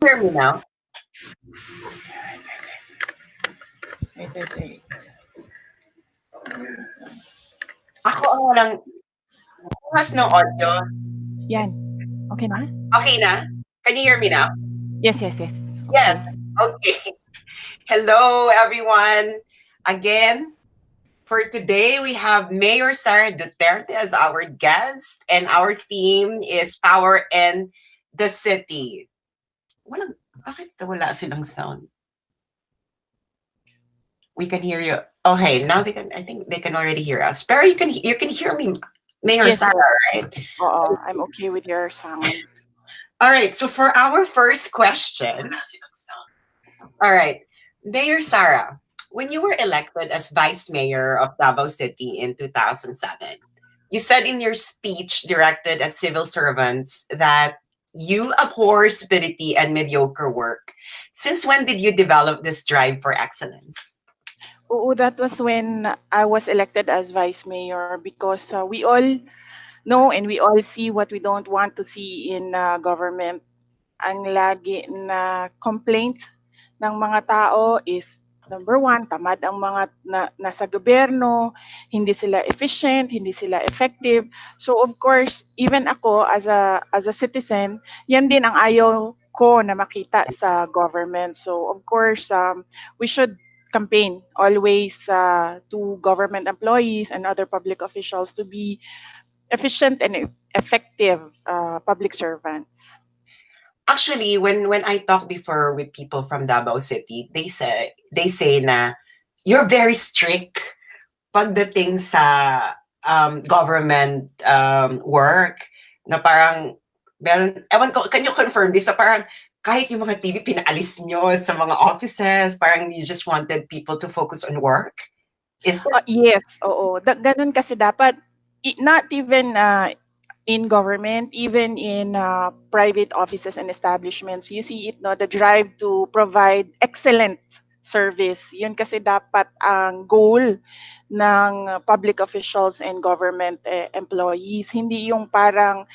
Hear me now? Wait, wait, wait. Ako ang walang bukas ng audio. Yan. Okay na? Okay na? Can you hear me now? Yes, yes, yes. Yes. Okay. Okay. Hello, everyone. Again, for today, we have Mayor Sara Duterte as our guest, and our theme is Power in the City. Bakit wala silang sound? We can hear you. Okay, now I think they can already hear us. Pero you can hear me, Mayor Yes, Sara, yes. right? I'm okay with your sound. All right, so for our first question, all right, Mayor Sara, when you were elected as Vice Mayor of Davao City in 2007, you said in your speech directed at civil servants that you abhor stupidity and mediocre work. Since when did you develop this drive for excellence? Oo, that was when I was elected as vice mayor because we all know and we all see what we don't want to see in government. Ang lagi na complaint ng mga tao is number one, tamad ang mga nasa gobyerno, hindi sila efficient, hindi sila effective. So of course, even ako as a citizen, yan din ang ayaw ko na makita sa government. So of course, we should campaign always to government employees and other public officials to be efficient and effective public servants. Actually, when I talk before with people from Davao City, they say na you're very strict pagdating sa government work na parang meron, ewan ko, can you confirm this? So parang kahit yung mga TV pinaalis nyo sa mga offices, parang you just wanted people to focus on work? Is that Yes, oo. Ganun kasi dapat not even in government, even in private offices and establishments, you see it, no, the drive to provide excellent service. Yun kasi dapat ang goal ng public officials and government employees. Hindi yung parang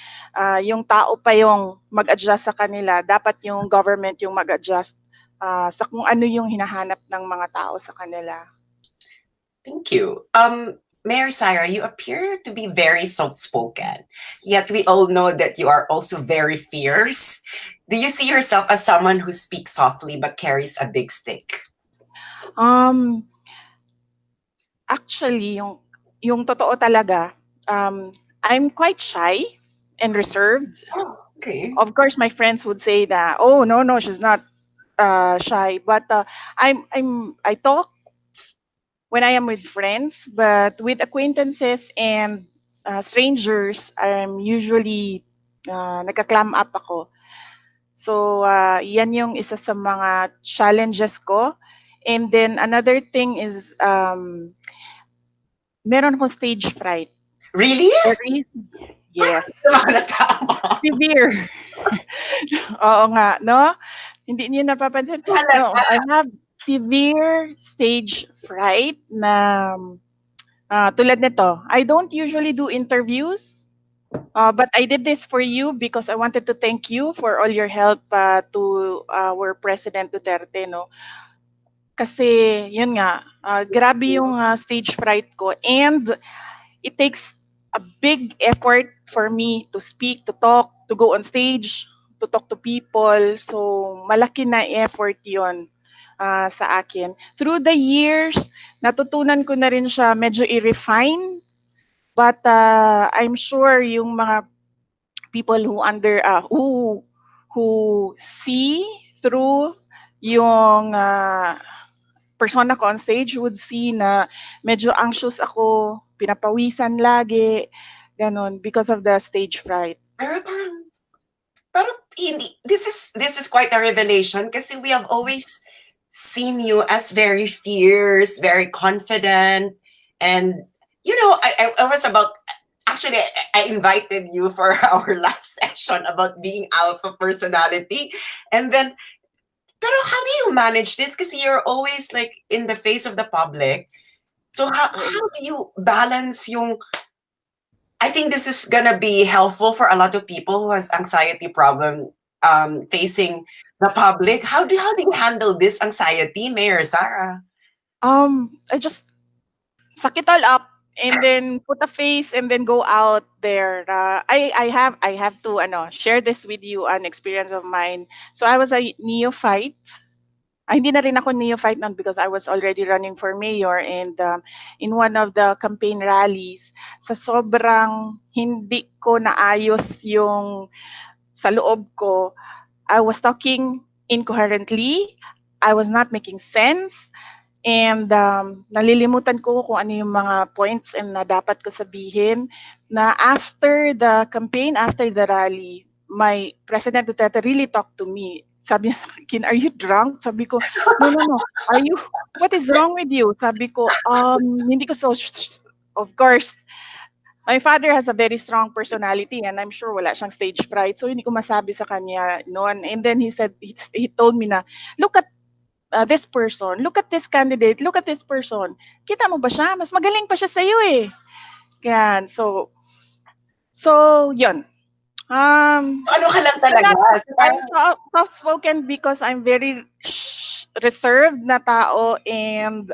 yung tao pa yung mag-adjust sa kanila. Dapat yung government yung mag-adjust sa kung ano yung hinahanap ng mga tao sa kanila. Thank you. Mayor Sara, you appear to be very soft-spoken, yet we all know that you are also very fierce. Do you see yourself as someone who speaks softly but carries a big stick? Actually, yung totoo talaga, I'm quite shy and reserved. Oh, okay. Of course, my friends would say that, oh no, no, she's not shy. But I talk when I am with friends, but with acquaintances and strangers, I'm usually nagka-clam up ako. So, yan yung isa sa mga challenges ko. And then another thing is, meron akong stage fright. Really? Very, yes. Tama. Severe. Oo nga, no? Hindi niyo napapansin. No, I have severe stage fright na tulad nito. I don't usually do interviews, but I did this for you because I wanted to thank you for all your help to our President Duterte, no? Kasi, yun nga, grabe yung stage fright ko. And it takes a big effort for me to speak, to talk, to go on stage, to talk to people. So, malaki na effort yon sa akin. Through the years, natutunan ko na rin siya medyo i-refine. But I'm sure yung mga people who see through yung persona ko on stage would see na medyo anxious ako, pinapawisan lagi, ganon, because of the stage fright. Pero hindi, this is quite a revelation kasi we have always seen you as very fierce, very confident, and you know, I was about actually I invited you for our last session about being alpha personality, and then pero how do you manage this? Because you're always like in the face of the public. So how do you balance yung I think this is gonna be helpful for a lot of people who has anxiety problem facing the public. How do you handle this anxiety, Mayor Sara? I just suck it all up and then put a face and then go out there. I have to share this with you, an experience of mine. So I was a neophyte. Hindi na rin ako neophyte nun because I was already running for mayor, and in one of the campaign rallies, sa sobrang hindi ko naayos yung sa loob ko, I was talking incoherently, I was not making sense, and nalilimutan ko kung ano yung mga points and na dapat ko sabihin. Na after the campaign, after the rally, my President Duterte really talked to me. Sabi niya sa akin, "Are you drunk?" Sabi ko, "No, no, no. Are you, what is wrong with you?" Sabi ko, hindi ko of course, my father has a very strong personality and I'm sure wala siyang stage fright. So hindi ko masabi sa kanya noon. And then he told me na, "Look at this person, look at this candidate, look at this person. Kita mo ba siya? Mas magaling pa siya sa iyo eh." Yan. So yun. Ano ka lang I'm talaga? not, So parang, soft-spoken because I'm very reserved na tao, and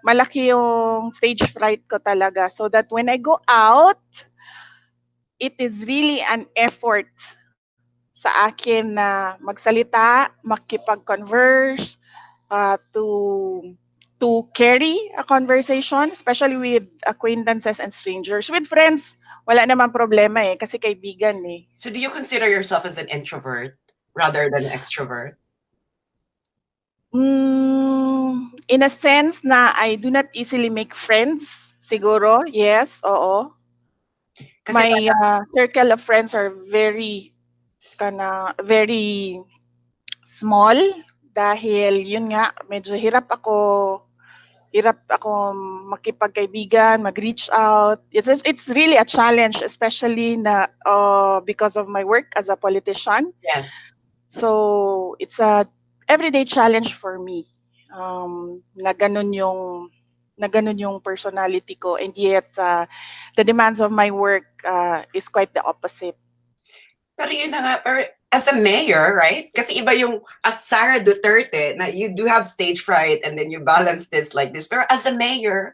malaki yung stage fright ko talaga. So that when I go out, it is really an effort sa akin na magsalita, makipag-converse, to carry a conversation, especially with acquaintances and strangers. With friends, wala naman problema eh, kasi kaibigan eh. so do you consider yourself as an introvert rather than extrovert? In a sense na I do not easily make friends, siguro, yes, oo. Kasi My circle of friends are very very small dahil yun nga medyo hirap ako makipagkaibigan, mag-reach out. It's really a challenge, especially na because of my work as a politician. yeah. So it's a everyday challenge for me. Na ganun yung personality ko, and yet the demands of my work is quite the opposite. Pero yun na nga, pero as a mayor, right? Kasi iba yung, as Sara Duterte, na you do have stage fright and then you balance this like this. Pero as a mayor,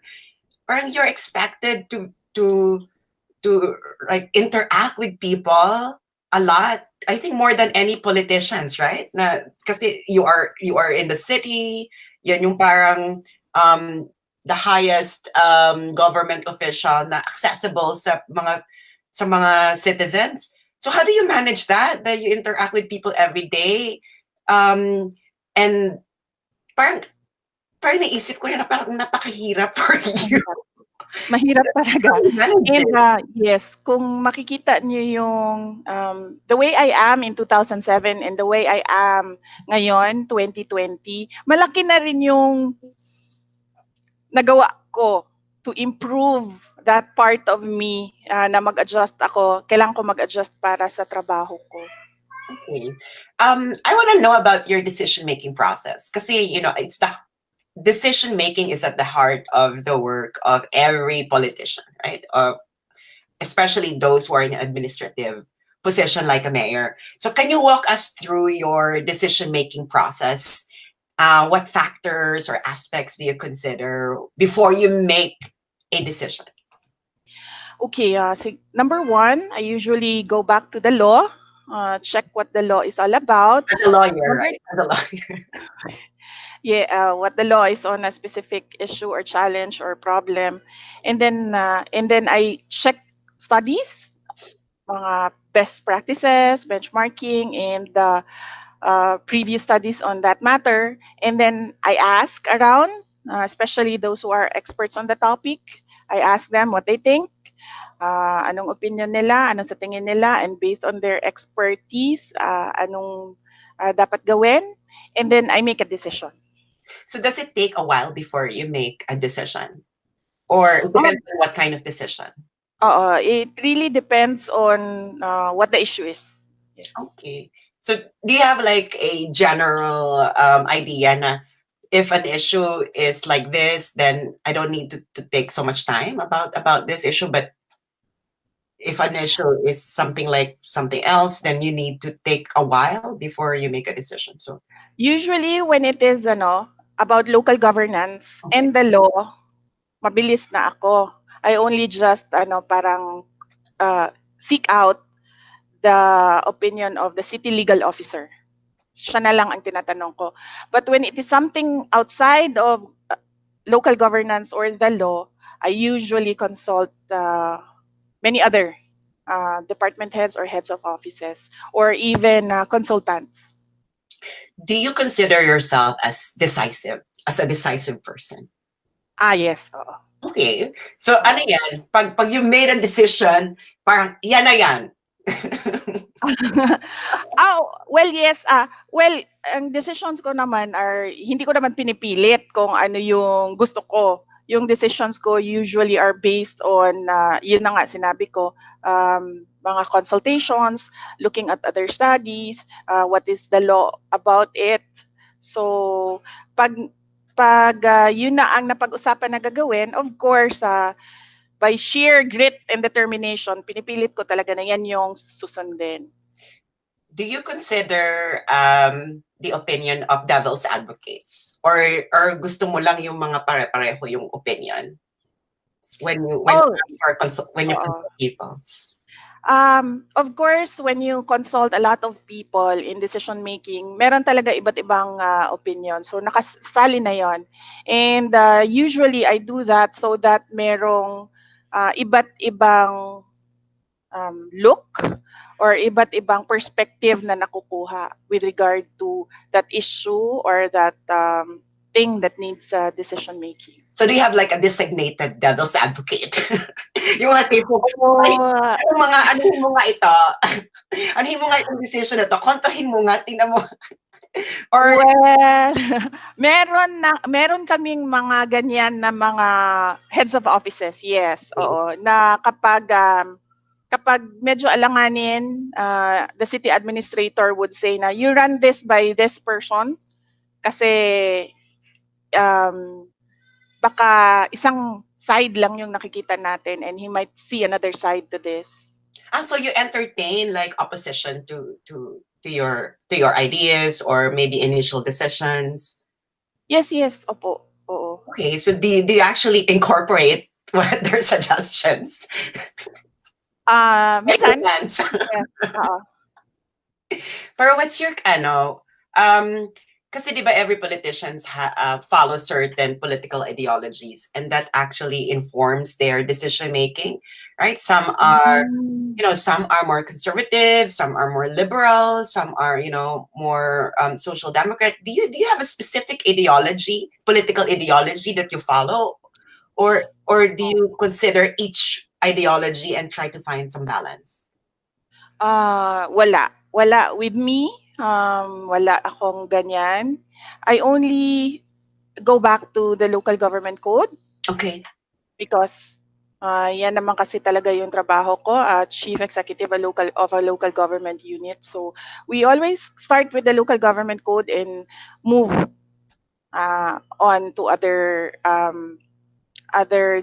parang you're expected to like interact with people a lot. I think more than any politicians, right? Na kasi you are in the city, yan yung parang the highest government official na accessible sa mga citizens. So how do you manage that? That you interact with people every day? And parang parang naisip ko na parang napakahirap for you. Mahirap talaga. How do you manage And it? yes, kung makikita niyo yung the way I am in 2007 and the way I am ngayon, 2020, malaki na rin yung nagawa ko to improve that part of me, na mag-adjust ako. Kailangan ko mag-adjust para sa trabaho ko. Okay. I want to know about your decision-making process. Kasi, it's the decision-making is at the heart of the work of every politician, right? Especially those who are in an administrative position like a mayor. So can you walk us through your decision-making process? What factors or aspects do you consider before you make a decision? Okay, number one, I usually go back to the law, check what the law is all about. As a lawyer, Number right? As a lawyer. what the law is on a specific issue or challenge or problem, and then I check studies, mga best practices, benchmarking, and previous studies on that matter, and then I ask around, especially those who are experts on the topic. I ask them what they think, anong opinion nila, anong sa tingin nila, and based on their expertise, anong dapat gawin, and then I make a decision. So does it take a while before you make a decision? Or it depends on what kind of decision? It really depends on what the issue is. Yes. Okay. So do you have like a general idea na if an issue is like this, then I don't need to take so much time about this issue, but if an issue is something like something else, then you need to take a while before you make a decision. So, Usually when it is about local governance okay. and the law, mabilis na ako. I only just parang seek out the opinion of the city legal officer. Siya na lang ang tinatanong ko. But when it is something outside of local governance or the law, I usually consult many other department heads or heads of offices or even consultants. Do you consider yourself as a decisive person? Ah, yes. Oo. Okay. So, ano Oo. yan? Pag you made a decision, parang, yan na yan. Well, yes. Well, ang decisions ko naman are, hindi ko naman pinipilit kung ano yung gusto ko. Yung decisions ko usually are based on, yun na nga sinabi ko, mga consultations, looking at other studies, what is the law about it. So, pag yun na ang napag-usapan na gagawin, of course, by sheer grit and determination, pinipilit ko talaga na yan yung susundin. Do you consider the opinion of devil's advocates? Or gusto mo lang yung mga pare-pareho yung opinion? When you Oh, when you oo. consult people. Of course, when you consult a lot of people in decision making, meron talaga iba't ibang opinion. So nakasali na 'yon. And usually I do that so that merong iba't ibang look or iba't ibang perspective na nakukuha with regard to that issue or that thing that needs decision making. So do you have like a designated devil's advocate? Yung mga tipo, ay, Oh, anuhin mo nga ito. Anuhin mo nga itong decision na to. Kontrahin mo nga, tingnan mo. Or, well, meron kaming mga ganyan na mga heads of offices. Yes, oo, na kapag medyo alanganin, the city administrator would say na you run this by this person kasi um, baka isang side lang yung nakikita natin and he might see another side to this. so you entertain like opposition to your ideas or maybe initial decisions. Yes, opo. Oo. Okay, so do you actually incorporate what their suggestions? Minsan, Depends. yes, oo. Pero what's your kasi di ba every politicians follow certain political ideologies and that actually informs their decision making, right? Some are Mm. some are more conservative, some are more liberal, some are more social democrat. Do you have a specific ideology, political ideology that you follow, or do you consider each ideology and try to find some balance? Wala with me. Wala akong ganyan. I only go back to the local government code Okay. because yan naman kasi talaga yung trabaho ko at chief executive of a local government unit. So we always start with the local government code and move on to other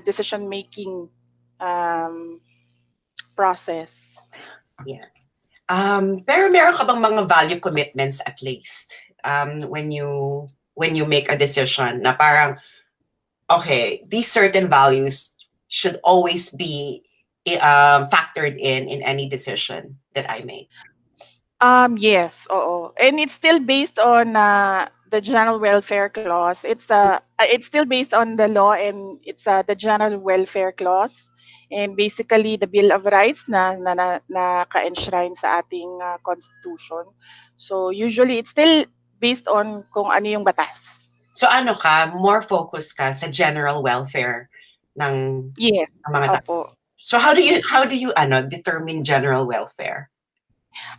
decision making process. Yeah. Pero meron ka bang mga value commitments at least when you make a decision na parang, okay, these certain values should always be factored in any decision that I make? Yes, oo. And it's still based on the general welfare clause. It's still based on the law and it's the general welfare clause and basically the Bill of Rights na ka-enshrine sa ating constitution. So usually it's still based on kung ano yung batas. So ano ka, more focus ka sa general welfare ng Yes, mga tao. opo. So how do you determine general welfare?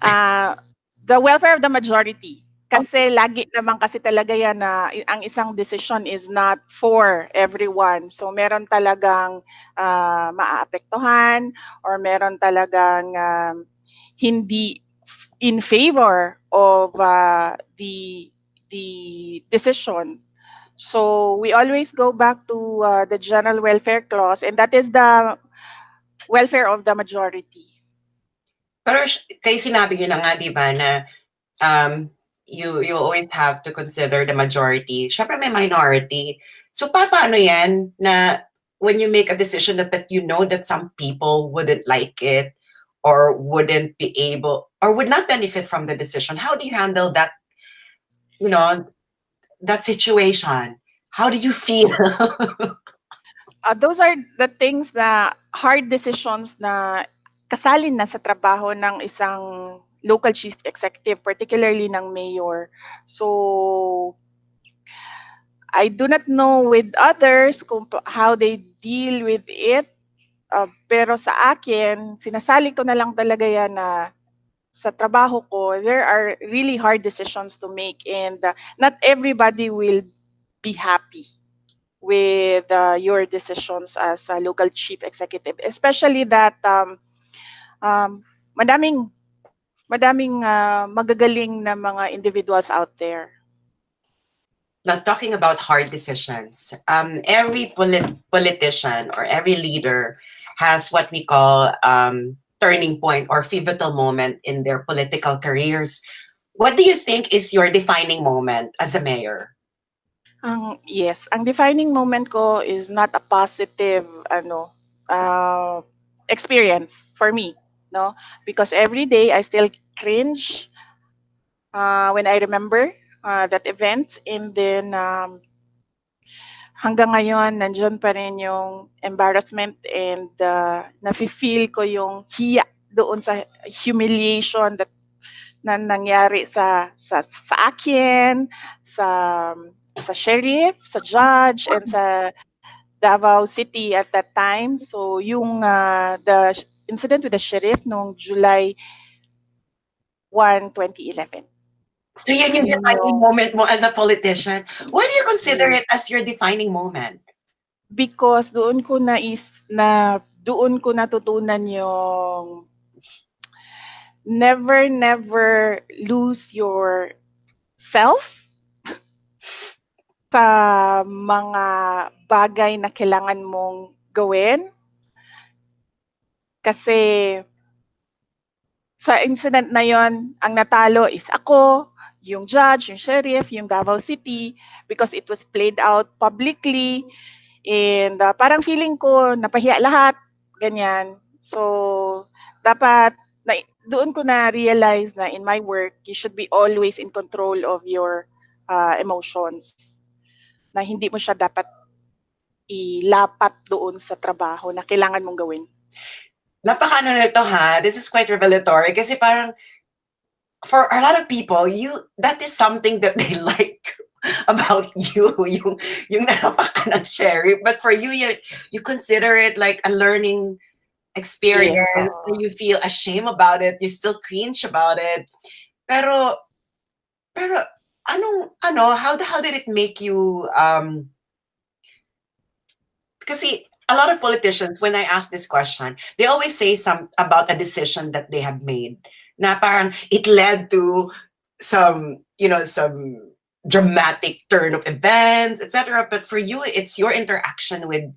The welfare of the majority. Kasi lagi naman kasi talaga yan na ang isang decision is not for everyone. So meron talagang maaapektuhan or meron talagang hindi in favor of the decision. So we always go back to the general welfare clause and that is the welfare of the majority. Pero kayo sinabi niyo na nga 'di ba na, you always have to consider the majority. Siyempre may minority. So papaano 'yan na when you make a decision that you know that some people wouldn't like it or wouldn't be able or would not benefit from the decision, how do you handle that, you know, that situation? How did you feel? Those are the things na hard decisions na kasali na sa trabaho ng isang local chief executive, particularly ng mayor. So, I do not know with others kung how they deal with it. Pero sa akin, sinasali ko na lang talaga yan na sa trabaho ko, there are really hard decisions to make and not everybody will be happy with your decisions as a local chief executive, especially that um, madaming magagaling na mga individuals out there. Now, talking about hard decisions, every politician or every leader has what we call turning point or pivotal moment in their political careers. What do you think is your defining moment as a mayor? Yes, ang defining moment ko is not a positive experience for me, no? Because every day I still cringe when I remember that event, and then hanggang ngayon nandiyan pa rin yung embarrassment and nafi-feel ko yung hiya doon sa humiliation that na nangyari sa akin, sa sheriff, sa judge, and sa Davao City at that time. So yung the incident with the sheriff noong July 1, 2011. So yun yung Yun defining yung moment mo as a politician. Why do you consider yes. it as your defining moment? Because doon ko natutunan yung never lose your self sa mga bagay na kailangan mong gawin. Kasi sa incident na yon, ang natalo is ako, yung judge, yung sheriff, yung Davao City, because it was played out publicly, and parang feeling ko napahiya lahat, ganyan. So, dapat doon ko na realize na in my work, you should be always in control of your emotions. Na hindi mo siya dapat ilapat doon sa trabaho na kailangan mong gawin. Napaka-ano nito ha, this is quite revelatory kasi parang for a lot of people, that is something that they like about you, yung narapak ka ng sheriff. But for you, you consider it like a learning Yes, experience. oo. You feel ashamed about it. You still cringe about it. Pero, pero, how did it make you, kasi a lot of politicians, when I ask this question, they always say about a decision that they have made. Na parang it led to some dramatic turn of events, etc. But for you, it's your interaction with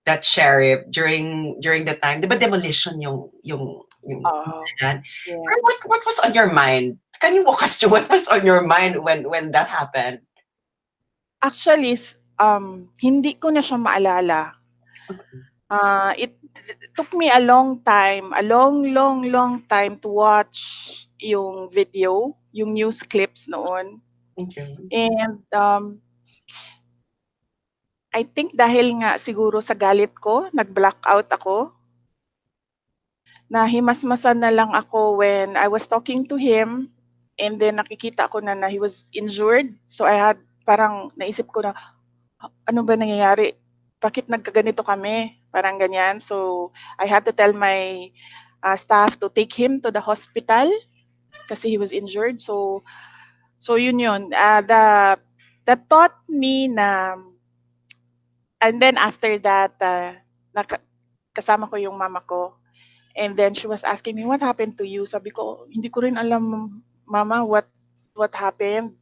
that sheriff during the time. Diba demolition yung Oo. incident? Yeah. Pero what was on your mind? Can you walk us through what was on your mind when that happened? Actually, hindi ko na siya maalala. It took me a long time, a long time to watch yung video, yung news clips noon. Okay. And I think dahil nga siguro sa galit ko, nag-blackout ako. Nahimasmasan na lang ako when I was talking to him, and then nakikita ko na he was injured. So parang naisip ko na, ano ba nangyayari? Bakit nagkaganito kami? Parang ganyan. So I had to tell my staff to take him to the hospital kasi he was injured. So yun. That taught me na, and then after that, kasama ko yung mama ko. And then she was asking me, what happened to you? Sabi ko, hindi ko rin alam, mama, what happened.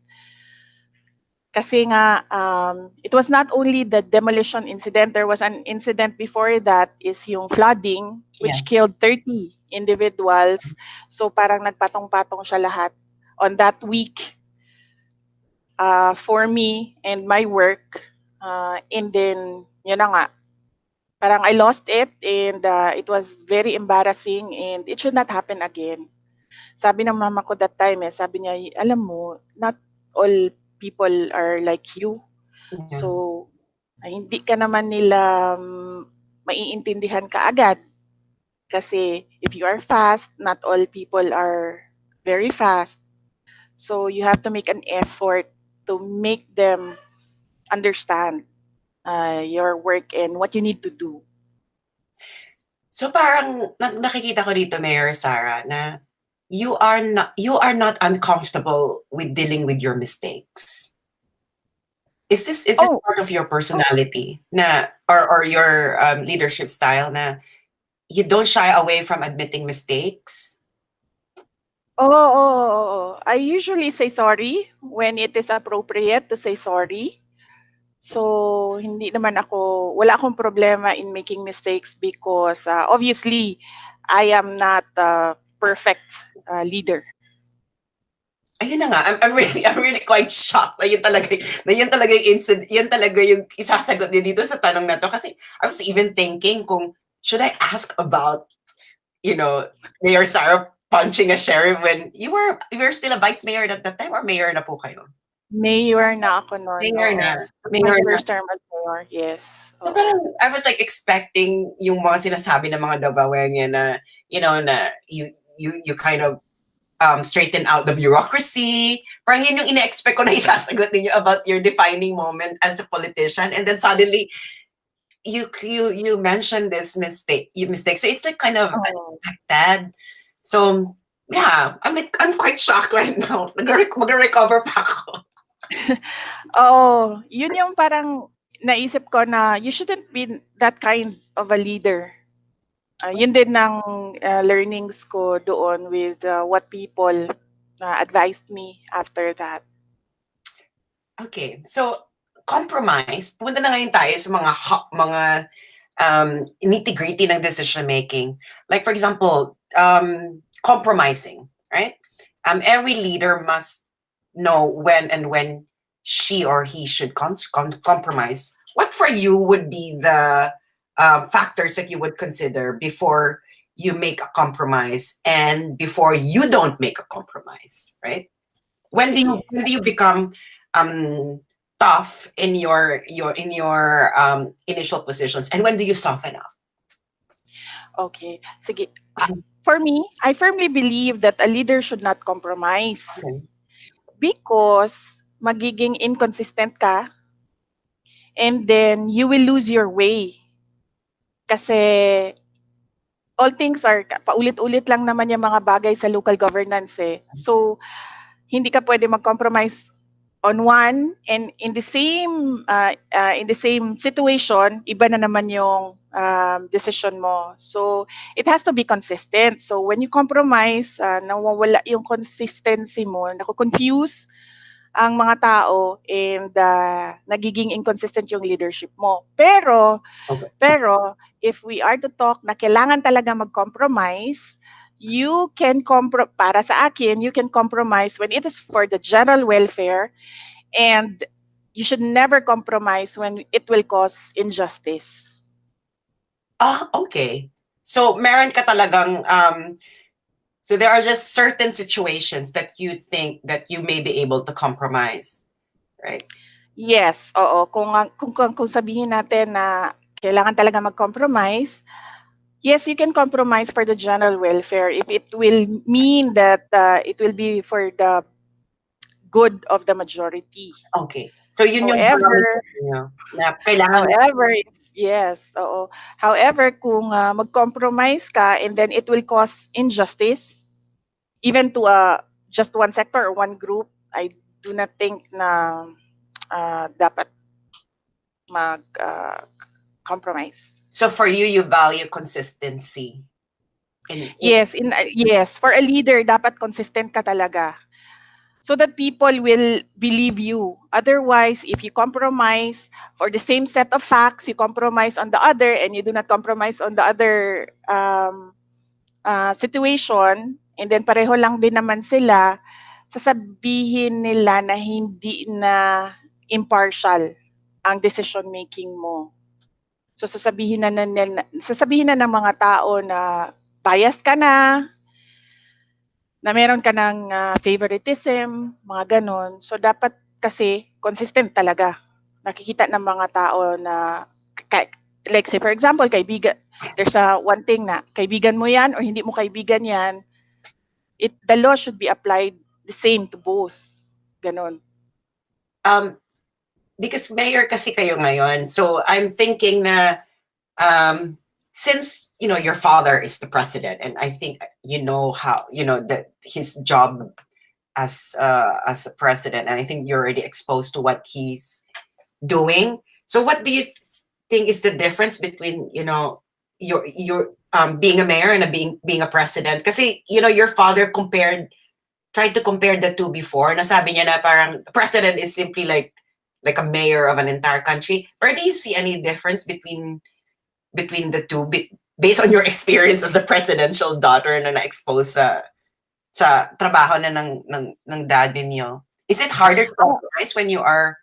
Kasi nga, it was not only the demolition incident, there was an incident before that is yung flooding, Yeah. which killed 30 individuals. So parang nagpatong-patong siya lahat on that week for me and my work. And then, yun na nga, parang I lost it and it was very embarrassing and it should not happen again. Sabi ng mama ko that time sabi niya, alam mo, not all people are like you. Yeah. So, hindi ka naman nila maiintindihan kaagad. Kasi if you are fast, not all people are very fast. So, you have to make an effort to make them understand your work and what you need to do. So parang nakikita ko dito, Mayor Sara, na you are not uncomfortable with dealing with your mistakes. Is this Oh, part of your personality na or your leadership style na you don't shy away from admitting mistakes? oo. I usually say sorry when it is appropriate to say sorry. So, hindi naman wala akong problema in making mistakes because obviously, I am not a perfect leader. Ayun na nga, I'm really quite shocked na yun talaga yung incident, yun talaga yung isasagot niya dito sa tanong na to. Kasi I was even thinking kung should I ask about, Mayor Sara punching a sheriff when you were still a vice mayor at that time or mayor na po kayo? Mayor na ako noon, Mayor na. oo. My Mayor na. first term as mayor, yes. So Oo. parang I was like expecting yung mga sinasabi ng mga Davaoenyo na, na you kind of straighten out the bureaucracy. Parang yun yung ina-expect ko na isasagot ninyo about your defining moment as a politician. And then suddenly, you mentioned this mistake. So it's like kind of unexpected. So yeah, I'm quite shocked right now. Mag-recover pa ako. Oo, yun yung parang naisip ko na you shouldn't be that kind of a leader. Yun din ng learnings ko doon with what people advised me after that. Okay, so compromise. Pumunta na ngayon tayo sa mga nitty-gritty ng decision making. Like for example, compromising, right? Every leader must know when she or he should compromise. What for you would be the factors that you would consider before you make a compromise and before you don't make a compromise, right? When Sige. do you become tough in your initial positions, and when do you soften up? Okay. Sige. For me, I firmly believe that a leader should not compromise Okay. because magiging inconsistent ka and then you will lose your way. Kasi all things are paulit-ulit lang naman yung mga bagay sa local governance eh. So, hindi ka pwede mag-compromise on one and in the same situation, iba na naman yung decision mo. So, it has to be consistent. So, when you compromise, nawawala yung consistency mo, nako-confuse ang mga tao and nagiging inconsistent yung leadership mo. Pero Okay. pero if we are to talk na kailangan talaga mag-compromise, para sa akin, you can compromise when it is for the general welfare and you should never compromise when it will cause injustice. Okay. So meron ka talagang so there are just certain situations that you think that you may be able to compromise, right? Yes, oo. Kung sabihin natin na kailangan talaga mag-compromise, yes, you can compromise for the general welfare if it will mean that it will be for the good of the majority. Okay. So yun yung However, barometer niyo na kailangan yes, oo. However, kung mag-compromise ka and then it will cause injustice, even to just one sector or one group, I do not think na dapat mag-compromise. So for you, you value consistency. Yes, for a leader, dapat consistent ka talaga. so that people will believe you. Otherwise, if you compromise for the same set of facts, you compromise on the other, and you do not compromise on the other situation, and then pareho lang din naman sila, sasabihin nila na hindi na impartial ang decision making mo. So sasabihin na ng mga tao na biased ka na meron ka ng favoritism, mga ganon. So dapat kasi consistent talaga. Nakikita ng mga tao na like say for example, kaibigan, there's one thing na kaibigan mo yan or hindi mo kaibigan yan, the law should be applied the same to both. Ganon. Because mayor kasi kayo ngayon, so I'm thinking na since your father is the president, and I think how that his job as a president, and I think you're already exposed to what he's doing. So what do you think is the difference between your being a mayor and being a president? Kasi your father tried to compare the two before. Nasabi niya na parang president is simply like a mayor of an entire country. Or do you see any difference between the two based on your experience as the presidential daughter na na-expose sa trabaho na ng daddy niyo? Is it harder to compromise when you are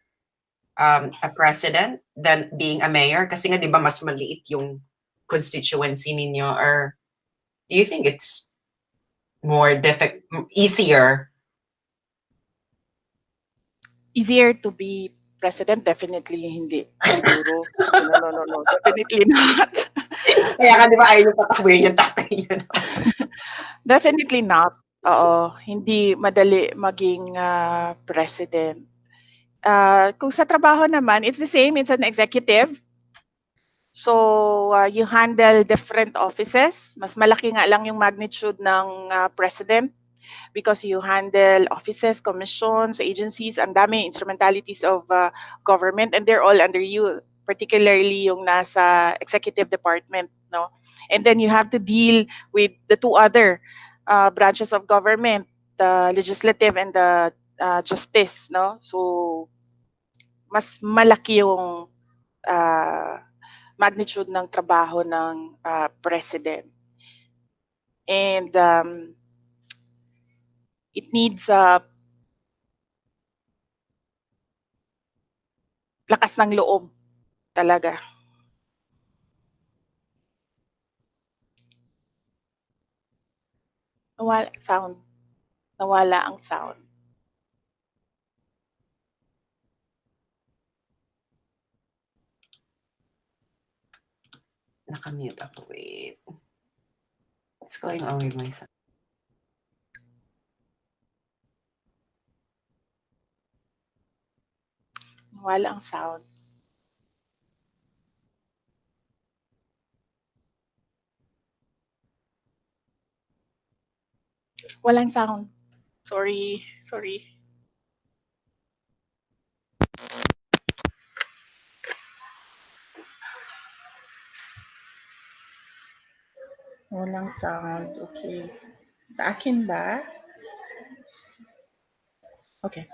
a president than being a mayor? Kasi nga 'di ba mas maliit yung constituency ninyo, or do you think it's easier? Easier to be president? Definitely hindi. Siguro. No. Definitely not. Kaya nga 'di ba ayaw niyo patakbuhin yung tatay niyo, no? Definitely not. Oo, hindi madali maging president. Kung sa trabaho naman, it's the same. It's an executive. So, you handle different offices. Mas malaki nga lang yung magnitude ng president because you handle offices, commissions, agencies, and dami instrumentalities of government, and they're all under you, particularly yung nasa executive department, no? And then you have to deal with the two other branches of government, the legislative and the justice, no? So, mas malaki yung magnitude ng trabaho ng president. And it needs lakas ng loob talaga. Nawala ang sound. Nakamute ako. Wait. What's going on with my sound? Nawala ang sound. Walang sound. Sorry. Walang sound. Okay. Sa akin ba? Okay.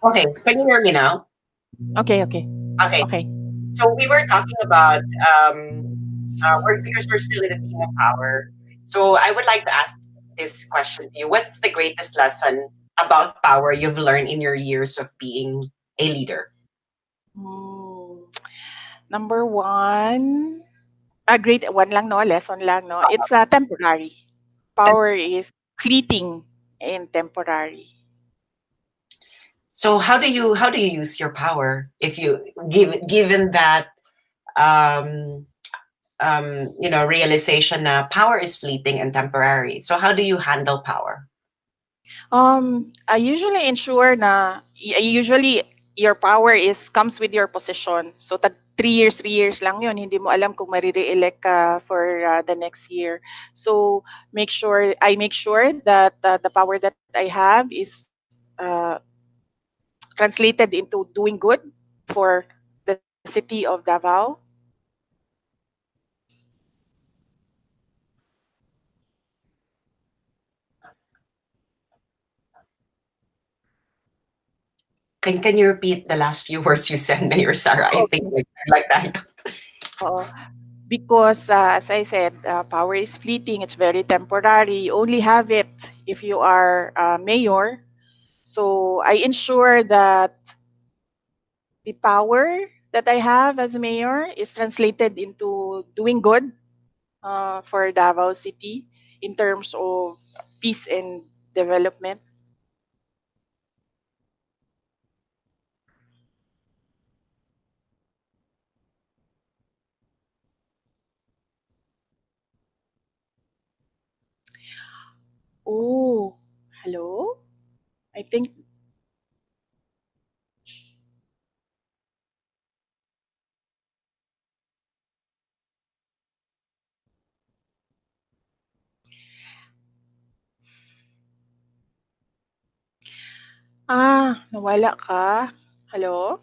Okay, can you hear me now? Okay. So we were talking about because we're still in the theme of power. So I would like to ask this question to you: what's the greatest lesson about power you've learned in your years of being a leader? Number one, great one lang, no? Lesson lang, no? It's temporary. Power is fleeting and temporary. So how do you use your power if you given that realization na power is fleeting and temporary? So how do you handle power? I usually ensure na your power comes with your position. So 3 years lang yun. Hindi mo alam kung marire-elect ka for the next year. So I make sure that the power that I have is translated into doing good for the city of Davao. Can you repeat the last few words you said, Mayor Sara? I think Okay. like that. Oo. Because, as I said, power is fleeting. It's very temporary. You only have it if you are mayor. So I ensure that the power that I have as a mayor is translated into doing good for Davao City in terms of peace and development. Oh, hello? I think, nawala ka. Hello?